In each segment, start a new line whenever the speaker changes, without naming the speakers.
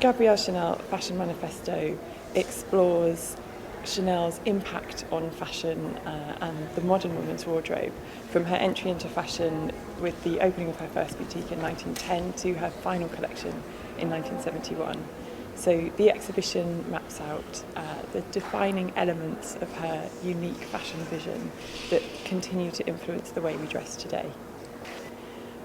Gabrielle Chanel Fashion Manifesto explores Chanel's impact on fashion and the modern woman's wardrobe, from her entry into fashion with the opening of her first boutique in 1910 to her final collection in 1971. So the exhibition maps out the defining elements of her unique fashion vision that continue to influence the way we dress today.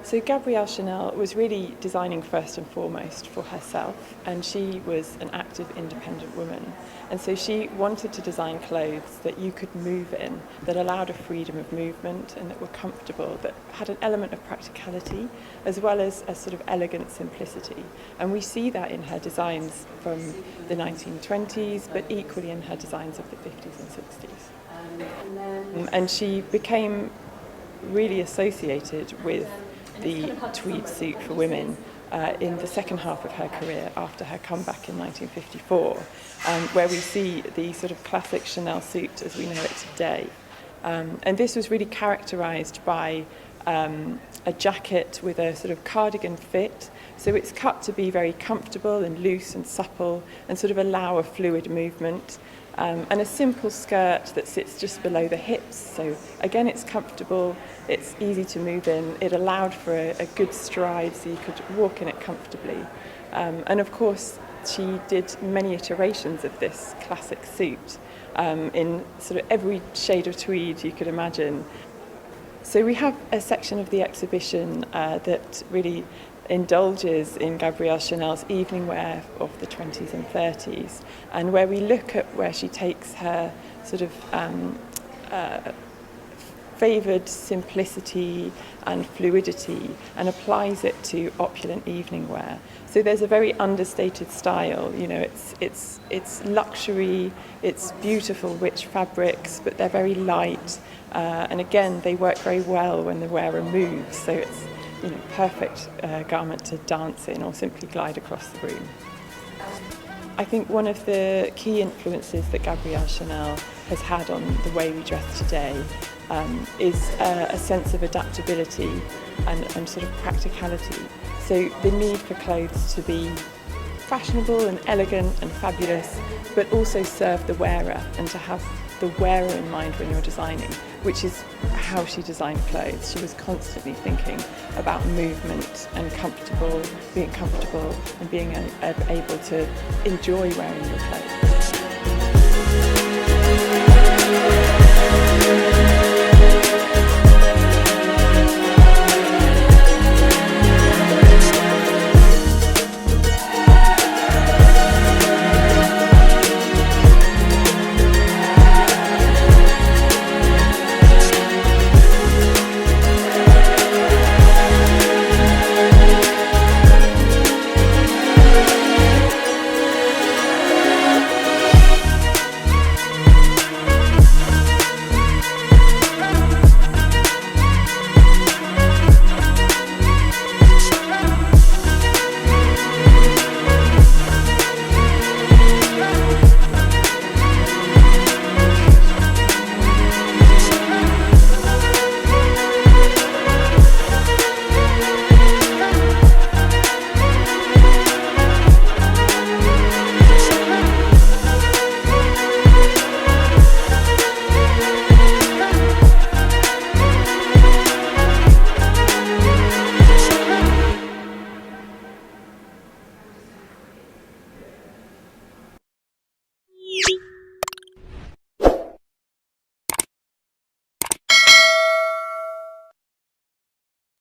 So Gabrielle Chanel was really designing first and foremost for herself, and she was an active, independent woman. And so she wanted to design clothes that you could move in, that allowed a freedom of movement and that were comfortable, that had an element of practicality as well as a sort of elegant simplicity. And we see that in her designs from the 1920s, but equally in her designs of the 50s and 60s. And she became really associated with the tweed suit for women in the second half of her career after her comeback in 1954, where we see the sort of classic Chanel suit as we know it today. And this was really characterised by a jacket with a sort of cardigan fit, so it's cut to be very comfortable and loose and supple and sort of allow a fluid movement. And a simple skirt that sits just below the hips. So again, it's comfortable, it's easy to move in, it allowed for a good stride so you could walk in it comfortably. And of course, she did many iterations of this classic suit in sort of every shade of tweed you could imagine. So we have a section of the exhibition that really indulges in Gabrielle Chanel's evening wear of the 20s and 30s, and where we look at where she takes her sort of favoured simplicity and fluidity and applies it to opulent evening wear. So there's a very understated style, you know, it's luxury, it's beautiful, rich fabrics, but they're very light, and again, they work very well when the wearer moves, so it's, you know, perfect garment to dance in or simply glide across the room. I think one of the key influences that Gabrielle Chanel has had on the way we dress today is a sense of adaptability and sort of practicality. So the need for clothes to be fashionable and elegant and fabulous, but also serve the wearer and to have the wearer in mind when you're designing, which is how she designed clothes. She was constantly thinking about movement and being comfortable and being able to enjoy wearing your clothes.